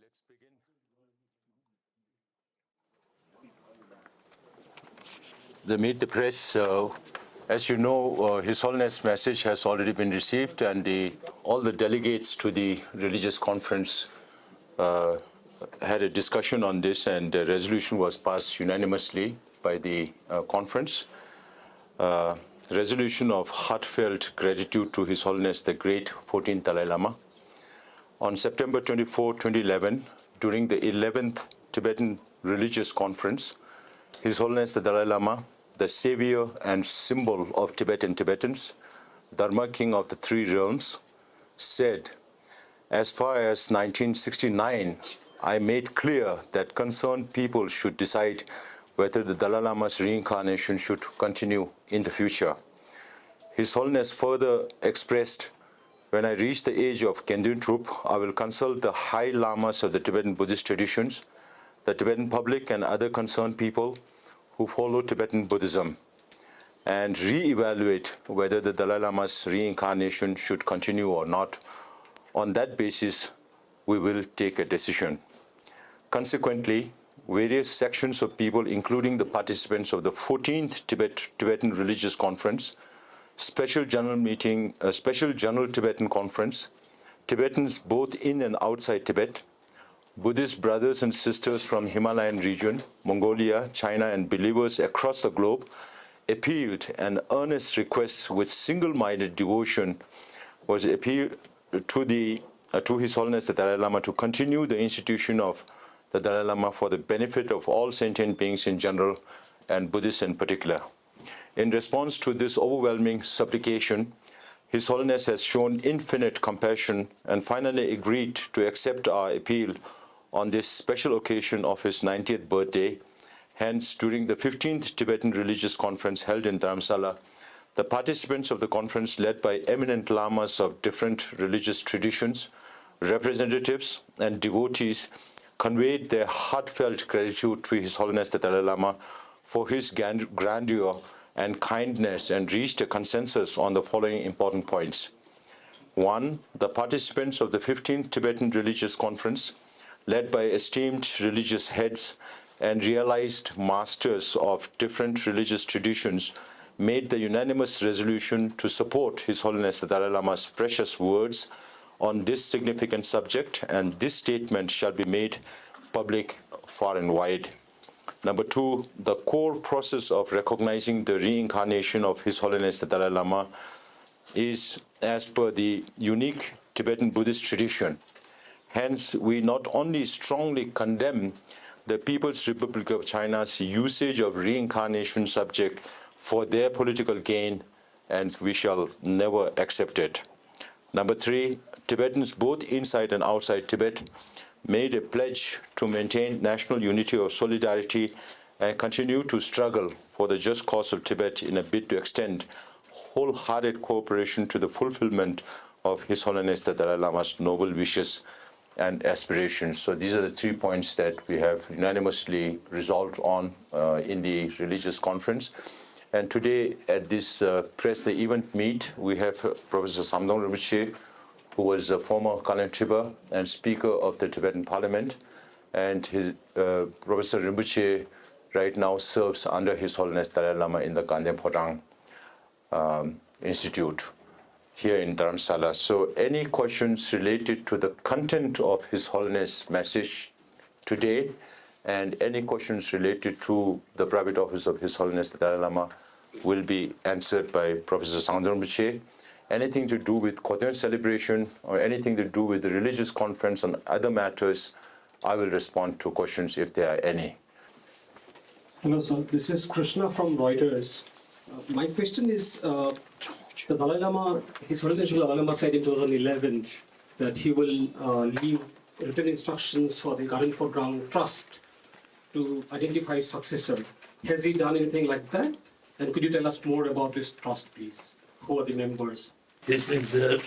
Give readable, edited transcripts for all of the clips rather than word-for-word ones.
Let's begin. The Meet the Press. As you know, His Holiness' message has already been received, and all the delegates to the religious conference had a discussion on this, and a resolution was passed unanimously by the conference. Resolution of heartfelt gratitude to His Holiness the Great 14th Dalai Lama. On September 24, 2011, during the 11th Tibetan Religious Conference, His Holiness the Dalai Lama, the savior and symbol of Tibetan Tibetans, Dharma King of the Three Realms, said, "As far as 1969, I made clear that concerned people should decide whether the Dalai Lama's reincarnation should continue in the future." His Holiness further expressed, "When I reach the age of Kendun Trup, I will consult the high lamas of the Tibetan Buddhist traditions, the Tibetan public and other concerned people who follow Tibetan Buddhism, and re-evaluate whether the Dalai Lama's reincarnation should continue or not. On that basis, we will take a decision." Consequently, various sections of people, including the participants of the 14th Tibetan Religious Conference, Special General Meeting, Special General Tibetan Conference, Tibetans both in and outside Tibet, Buddhist brothers and sisters from Himalayan region, Mongolia, China, and believers across the globe appealed, and earnest requests with single-minded devotion was appealed to His Holiness the Dalai Lama to continue the institution of the Dalai Lama for the benefit of all sentient beings in general and Buddhists in particular. In response to this overwhelming supplication, His Holiness has shown infinite compassion and finally agreed to accept our appeal on this special occasion of his 90th birthday. Hence, during the 15th Tibetan Religious Conference held in Dharamsala, the participants of the conference, led by eminent lamas of different religious traditions, representatives, and devotees, conveyed their heartfelt gratitude to His Holiness the Dalai Lama for his grandeur and kindness, and reached a consensus on the following important points. 1. The participants of the 15th Tibetan Religious Conference, led by esteemed religious heads and realized masters of different religious traditions, made the unanimous resolution to support His Holiness the Dalai Lama's precious words on this significant subject, and this statement shall be made public far and wide. Number 2, the core process of recognizing the reincarnation of His Holiness the Dalai Lama is as per the unique Tibetan Buddhist tradition. Hence, we not only strongly condemn the People's Republic of China's usage of reincarnation subject for their political gain, and we shall never accept it. Number 3, Tibetans both inside and outside Tibet made a pledge to maintain national unity of solidarity and continue to struggle for the just cause of Tibet in a bid to extend wholehearted cooperation to the fulfillment of His Holiness the Dalai Lama's noble wishes and aspirations. So these are the 3 points that we have unanimously resolved on in the religious conference. And today at this the event meet, we have Professor Samdong Rinpoche, who was a former Kalan Tripa and Speaker of the Tibetan Parliament. And Professor Rinpoche right now serves under His Holiness Dalai Lama in the Ganden Photang Institute here in Dharamsala. So any questions related to the content of His Holiness' message today, and any questions related to the private office of His Holiness the Dalai Lama will be answered by Professor Samdong Rinpoche. Anything to do with Kodyon celebration or anything to do with the religious conference on other matters, I will respond to questions if there are any. Hello, sir. This is Krishna from Reuters. My question is, the Dalai Lama, His Holiness the Dalai Lama said in 2011 that he will leave written instructions for the Ganden Photang Trust to identify his successor. Has he done anything like that? And could you tell us more about this trust, please? Who are the members? This is a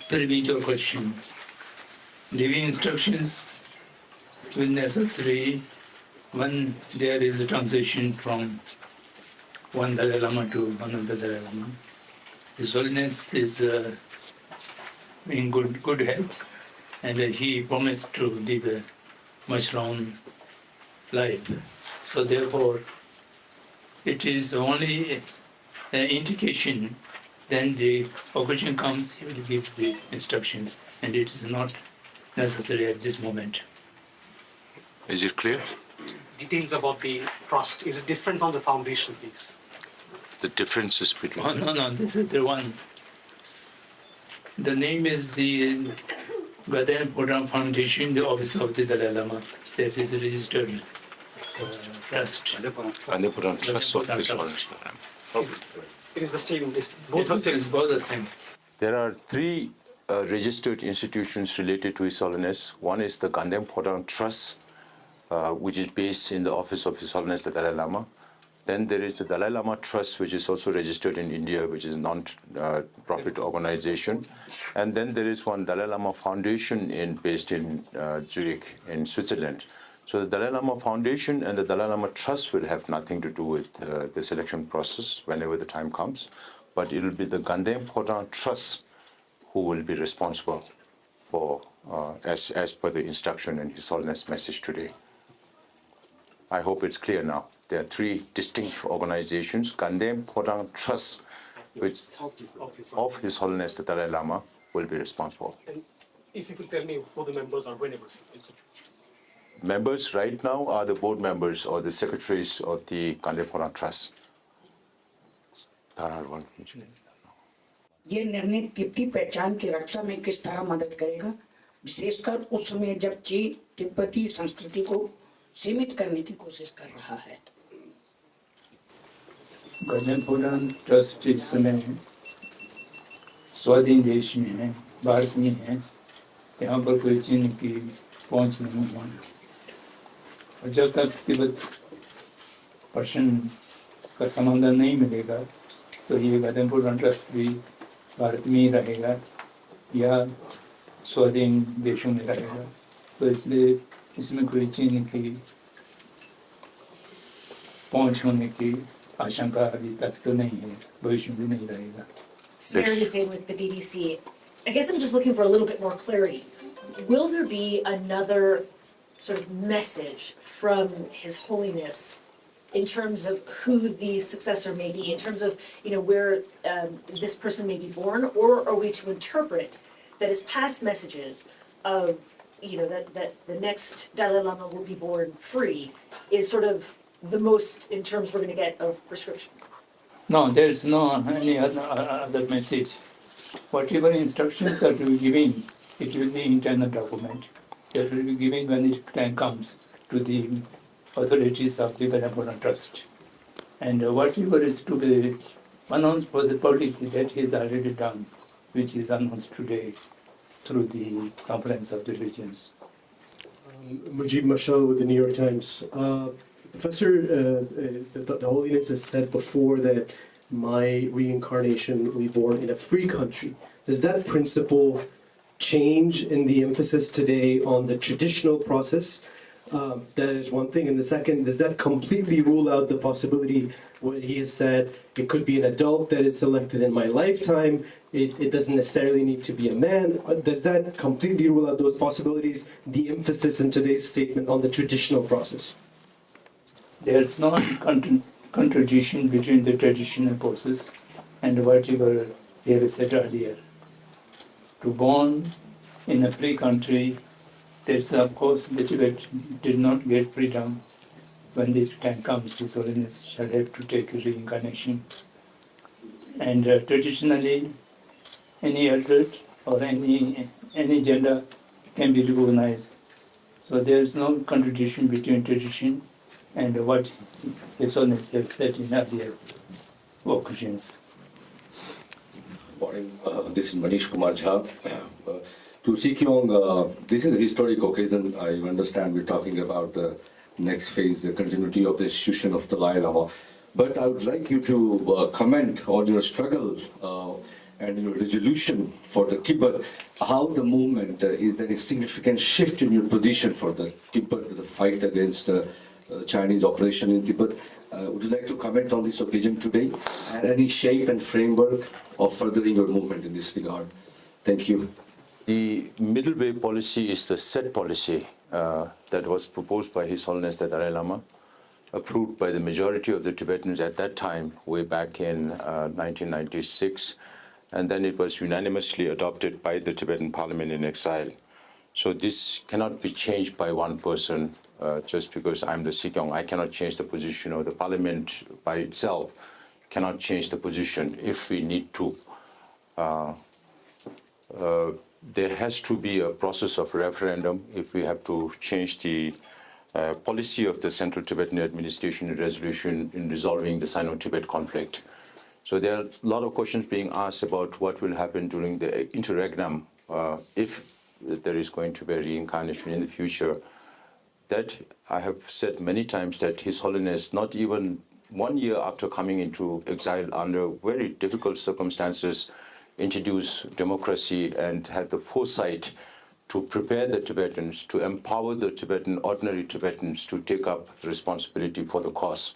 very detailed question. Leaving instructions will necessary when there is a transition from one Dalai Lama to another Dalai Lama. His Holiness is in good health, and he promised to live a much long life. So therefore, it is only an indication. Then the occasion comes, he will give the instructions, and it is not necessary at this moment. Is it clear? Details about the trust, is it different from the foundation, please? The differences between... Oh, no, this is the one. The name is the Gaden Podam Foundation, the office of the Dalai Lama. That is registered trust. Gandhipuram Trust of His Holiness the Dalai Lama. It is the same, Both the same. There are three registered institutions related to His Holiness. One is the Gandhem Podam Trust, which is based in the office of His Holiness the Dalai Lama. Then there is the Dalai Lama Trust, which is also registered in India, which is a non-profit organization. And then there is one Dalai Lama Foundation based in Zurich, in Switzerland. So the Dalai Lama Foundation and the Dalai Lama Trust will have nothing to do with the selection process whenever the time comes. But it will be the Gandhem Podam Trust who will be responsible for, as per the instruction in His Holiness message today. I hope it's clear now. There are three distinct organizations. Gandhem Podam Trust, which of His Holiness the Dalai Lama, will be responsible. And if you could tell me who the members are, whenever. Members right now are the board members or the secretaries of the Gandhem Podam Trust. ये निर्णय तिब्बती पहचान की रक्षा में किस तरह मदद करेगा, विशेषकर उस समय जब चीन तिब्बती संस्कृति को सीमित करने की कोशिश कर रहा है। गंधम पुराण ट्रस्ट इस समय स्वाधीन देश में है, भारत में है, यहाँ पर कोई चीन की पहुंच नहीं हुआ। और जब तक तिब्बत पर्शियन का समाधान नहीं मिलेगा, तो ये गंधम पुराण ट्रस्ट भी भारत में ही रहेगा या स्वाधीन देशों में रहेगा। तो इसलिए इसमें कोई चीन की पहुंच होने की आशंका अभी तक तो नहीं है, भविष्य में नहीं रहेगा। Sarah Hussain with the BBC. I guess I'm just looking for a little bit more clarity. Will there be another sort of message from His Holiness in terms of who the successor may be, in terms of, where this person may be born, or are we to interpret that his past messages of, that the next Dalai Lama will be born free is sort of the most, in terms we're going to get, of prescription? No, there is no any other message. Whatever instructions are to be given, it will be internal document that will be given when the time comes to the authorities of the Gandhem Podam Trust. And whatever is to be announced for the public, that is already done, which is announced today through the Conference of the Religions. Mujib Marshall with the New York Times. Professor, the Holiness has said before that my reincarnation will be born in a free country. Does that principle change in the emphasis today on the traditional process? That is one thing. And the second, does that completely rule out the possibility where he has said it could be an adult that is selected in my lifetime, it doesn't necessarily need to be a man? Does that completely rule out those possibilities, the emphasis in today's statement on the traditional process? There's no contradiction between the traditional process and whatever they have said earlier. To born in a free country, there's of course the Tibet did not get freedom. When the time comes, His Holiness shall have to take reincarnation. And traditionally, any adult or any gender can be recognized. So there is no contradiction between tradition and what His Holiness have said in earlier occasions. Morning. This is Manish Kumar Jha. To Sikyong, this is a historic occasion. I understand we're talking about the next phase, the continuity of the institution of the Dalai Lama. But I would like you to comment on your struggle and your resolution for the Tibet. How the movement, is there a significant shift in your position for the Tibet, the fight against Chinese operation in Tibet? Would you like to comment on this occasion today and any shape and framework of furthering your movement in this regard? Thank you. The middle way policy is the set policy that was proposed by His Holiness the Dalai Lama, approved by the majority of the Tibetans at that time, way back in 1996, and then it was unanimously adopted by the Tibetan Parliament in exile. So this cannot be changed by one person just because I'm the Sikyong. I cannot change the position, or the Parliament by itself cannot change the position if we need to. There has to be a process of referendum if we have to change the policy of the Central Tibetan Administration in resolution in resolving the Sino-Tibet conflict. So there are a lot of questions being asked about what will happen during the interregnum if there is going to be a reincarnation in the future. That I have said many times that His Holiness, not even 1 year after coming into exile under very difficult circumstances, introduced democracy and had the foresight to prepare the Tibetans, to empower the Tibetan, ordinary Tibetans to take up the responsibility for the cause,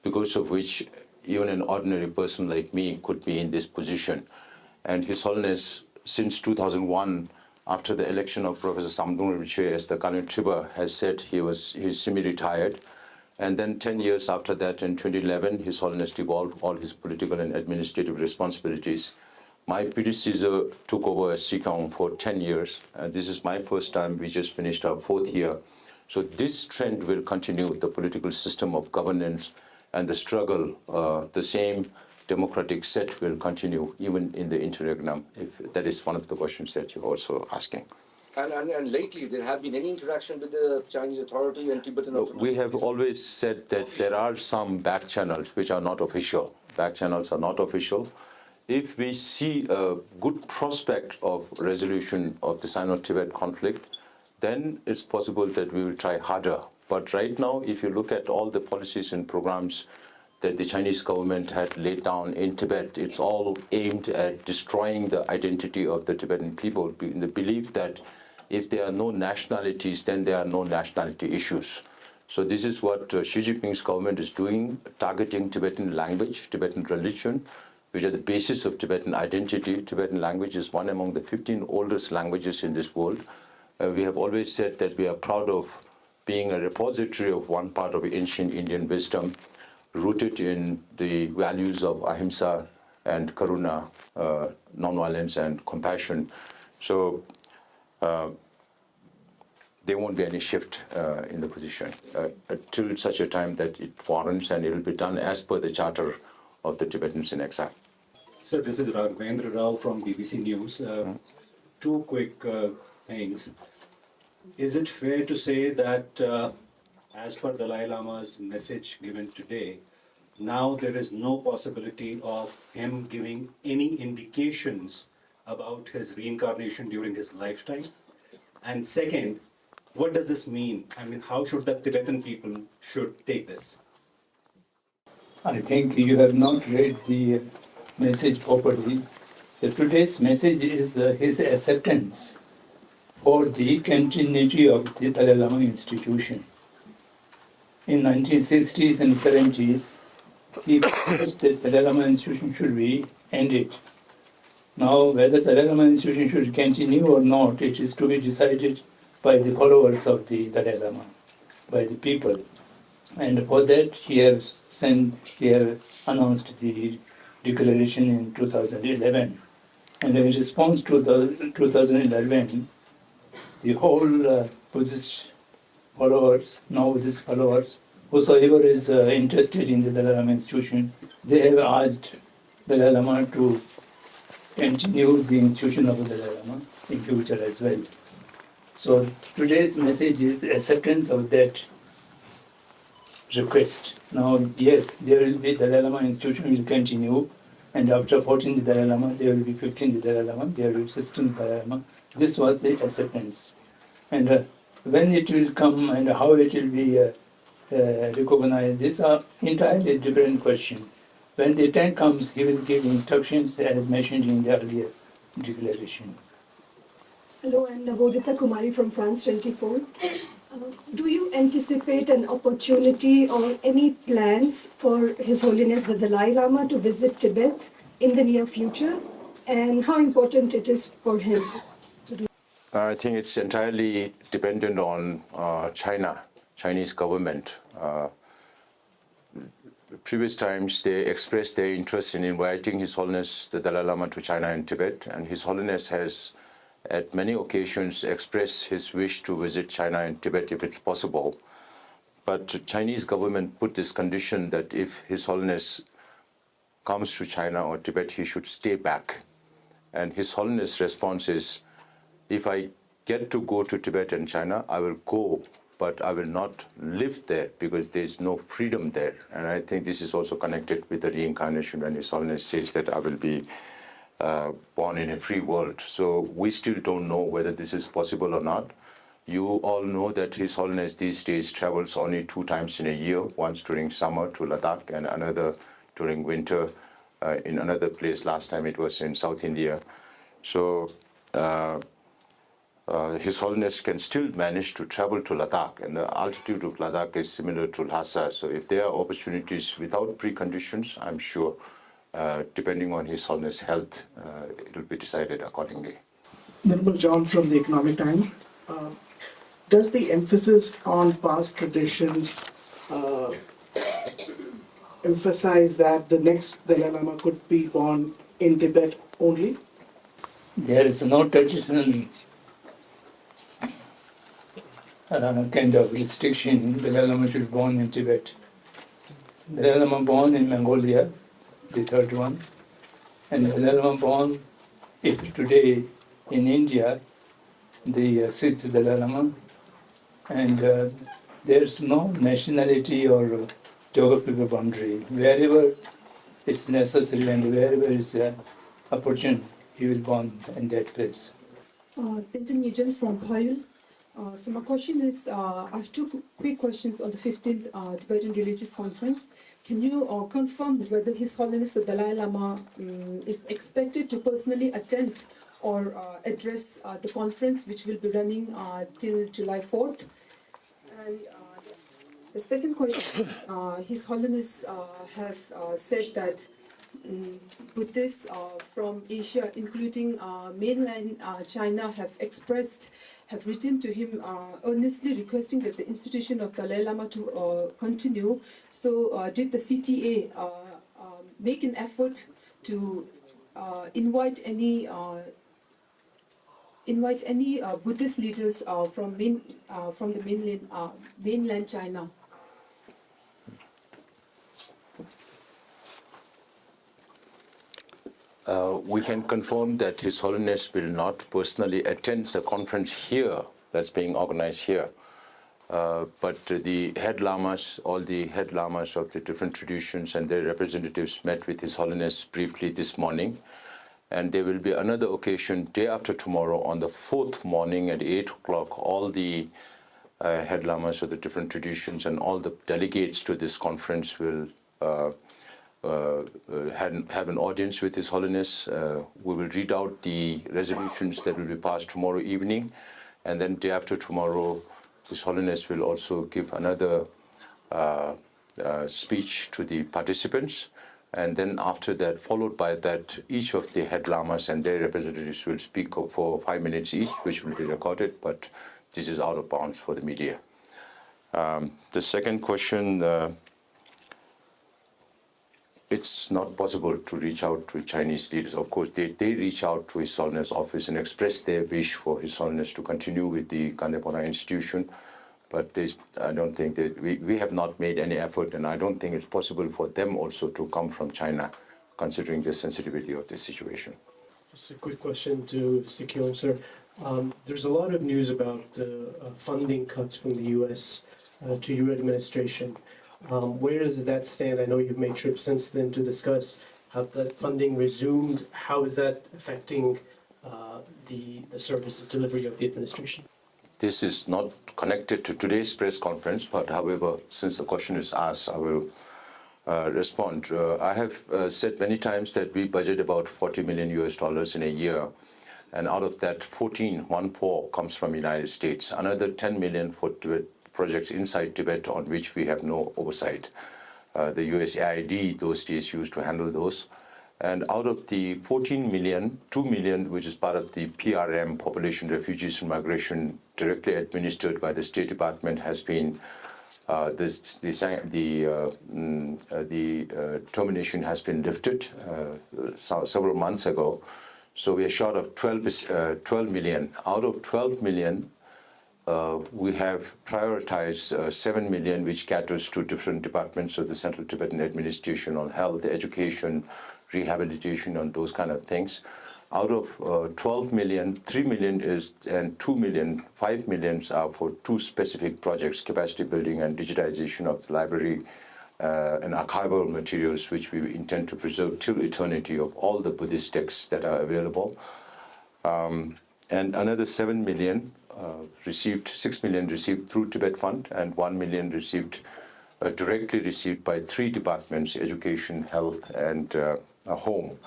because of which even an ordinary person like me could be in this position. And His Holiness, since 2001, after the election of Professor Samdung Rinpoche as the current Triba, has said he's semi-retired. And then 10 years after that, in 2011, His Holiness devolved all his political and administrative responsibilities. My predecessor took over as Sikyong for 10 years. This is my first time. We just finished our 4th year. So this trend will continue, the political system of governance and the struggle, the same democratic set will continue even in the interregnum, if that is one of the questions that you're also asking. And lately, there have been any interaction with the Chinese authority and Tibetan authorities? We have always said that there are some back channels which are not official. Back channels are not official. If we see a good prospect of resolution of the Sino-Tibet conflict, then it's possible that we will try harder. But right now, if you look at all the policies and programs that the Chinese government had laid down in Tibet, it's all aimed at destroying the identity of the Tibetan people in the belief that if there are no nationalities, then there are no nationality issues. So this is what Xi Jinping's government is doing, targeting Tibetan language, Tibetan religion, which are the basis of Tibetan identity. Tibetan language is one among the 15 oldest languages in this world. We have always said that we are proud of being a repository of one part of ancient Indian wisdom, rooted in the values of ahimsa and karuna, nonviolence and compassion. So there won't be any shift in the position till such a time that it warrants, and it will be done as per the charter of the Tibetans in exile. Sir, this is Raghavendra Rao from BBC News. Two quick things. Is it fair to say that as per Dalai Lama's message given today, now there is no possibility of him giving any indications about his reincarnation during his lifetime? And second, what does this mean? I mean, how should the Tibetan people should take this? I think you have not read the message properly. Today's message is his acceptance for the continuity of the Dalai Lama institution. In 1960s and 70s, he proposed that the Dalai Lama institution should be ended. Now, whether the Dalai Lama institution should continue or not, it is to be decided by the followers of the Dalai Lama, by the people. And for that, he has announced the declaration in 2011. And in response to the 2011, the whole Buddhist followers, now Buddhist followers, whosoever is interested in the Dalai Lama institution, they have asked the Dalai Lama to continue the institution of the Dalai Lama in future as well. So today's message is acceptance of that request. Now, yes, there will be Dalai Lama institution will continue, and after 14th Dalai Lama, there will be 15th Dalai Lama, there will be 16th Dalai Lama. This was the acceptance. And when it will come and how it will be recognized, these are entirely different questions. When the time comes, he will give instructions as mentioned in the earlier declaration. Hello, I'm Navodita Kumari from France 24. Do you anticipate an opportunity or any plans for His Holiness the Dalai Lama to visit Tibet in the near future? And how important it is for him to do? I think it's entirely dependent on Chinese government. Previous times, they expressed their interest in inviting His Holiness the Dalai Lama to China and Tibet, and His Holiness has at many occasions expressed his wish to visit China and Tibet if it's possible. But the Chinese government put this condition that if His Holiness comes to China or Tibet, he should stay back. And His Holiness' response is, if I get to go to Tibet and China, I will go, but I will not live there because there's no freedom there. And I think this is also connected with the reincarnation when His Holiness says that I will be born in a free world. So we still don't know whether this is possible or not. You all know that His Holiness these days travels only 2 times in a year, once during summer to Ladakh and another during winter in another place. Last time it was in South India. So His Holiness can still manage to travel to Ladakh, and the altitude of Ladakh is similar to Lhasa. So if there are opportunities without preconditions, I'm sure, depending on His Holiness' health, it will be decided accordingly. Nirmal John from the Economic Times. Does the emphasis on past traditions emphasize that the next Dalai Lama could be born in Tibet only? There is no traditional kind of restriction. Dalai Lama should be born in Tibet. Dalai Lama born in Mongolia, the third one, and Dalai Lama born today in India, the sixth Dalai Lama, and there's no nationality or geographical boundary. Wherever it's necessary and wherever it's opportune, he will born in that place. Tenzin Nijal from Payul. So my question is, I have 2 quick questions on the 15th Tibetan Religious Conference. Can you confirm whether His Holiness the Dalai Lama is expected to personally attend or address the conference, which will be running till July 4th? And the second question is, His Holiness have said that Buddhists from Asia, including mainland China, have written to him earnestly requesting that the institution of Dalai Lama to continue. So did the CTA make an effort to invite any Buddhist leaders from the mainland China? We can confirm that His Holiness will not personally attend the conference here that's being organized here. But the head lamas, all the head lamas of the different traditions and their representatives met with His Holiness briefly this morning. And there will be another occasion day after tomorrow on the 4th morning at 8 o'clock. All the head lamas of the different traditions and all the delegates to this conference will have an audience with His Holiness. We will read out the resolutions that will be passed tomorrow evening, and then day after tomorrow, His Holiness will also give another speech to the participants, and then after that, followed by that, each of the head lamas and their representatives will speak for 5 minutes each, which will be recorded, but this is out of bounds for the media. The second question, it's not possible to reach out to Chinese leaders. Of course, they reach out to His Holiness office and express their wish for His Holiness to continue with the Kandapona institution. But I don't think that we have not made any effort, and I don't think it's possible for them also to come from China, considering the sensitivity of the situation. Just a quick question to Sikyong, sir. There's a lot of news about funding cuts from the U.S. To your administration. Where does that stand? I know you've made trips since then to discuss. Have that funding resumed? How is that affecting the services delivery of the administration? This is not connected to today's press conference, but however, since the question is asked, I will respond. I have said many times that we budget about $40 million in a year, and out of that, 14 comes from the United States. Another 10 million for projects inside Tibet on which we have no oversight. The USAID those days used to handle those. And out of the 14 million, 2 million, which is part of the PRM, Population, Refugees and Migration, directly administered by the State Department, has been the termination has been lifted several months ago. So we are short of 12 million. Out of 12 million, we have prioritized 7 million, which caters to different departments of the Central Tibetan Administration on health, education, rehabilitation, and those kind of things. Out of 12 million, 3 million and 2 million, 5 millions are for two specific projects: capacity building and digitization of the library and archival materials, which we intend to preserve till eternity, of all the Buddhist texts that are available. And another 7 million received, 6 million received through Tibet Fund, and 1 million received directly received by three departments: education, health, and home.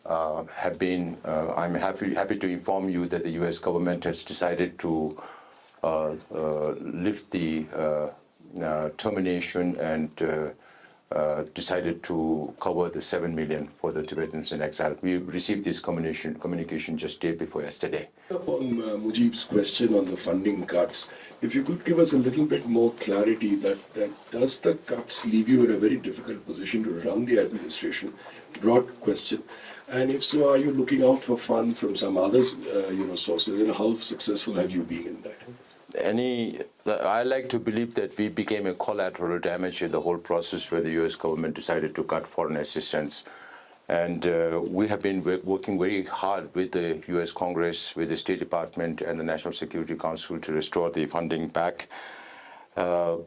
Have been. I'm happy to inform you that the U.S. government has decided to lift the termination and decided to cover the 7 million for the Tibetans in exile. We received this communication just day before yesterday. On Mujib's question on the funding cuts, if you could give us a little bit more clarity that does the cuts leave you in a very difficult position to run the administration? Broad question. And if so, are you looking out for funds from some other sources? And how successful have you been in that? I like to believe that we became a collateral damage in the whole process where the U.S. government decided to cut foreign assistance. And we have been working very hard with the U.S. Congress, with the State Department and the National Security Council to restore the funding back.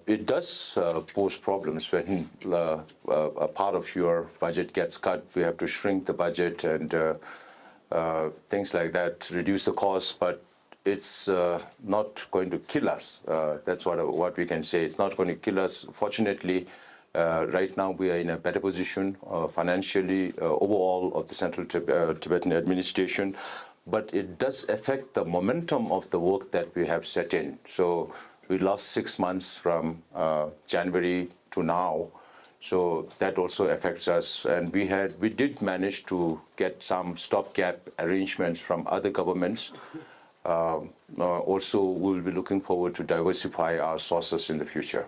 It does pose problems when a part of your budget gets cut. We have to shrink the budget and things like that, reduce the cost, but it's not going to kill us. That's what we can say. It's not going to kill us. Fortunately, right now we are in a better position financially overall of the Central Tibetan Administration, but it does affect the momentum of the work that we have set in. So we lost 6 months from January to now, so that also affects us. And we did manage to get some stopgap arrangements from other governments. Also, we'll be looking forward to diversify our sources in the future.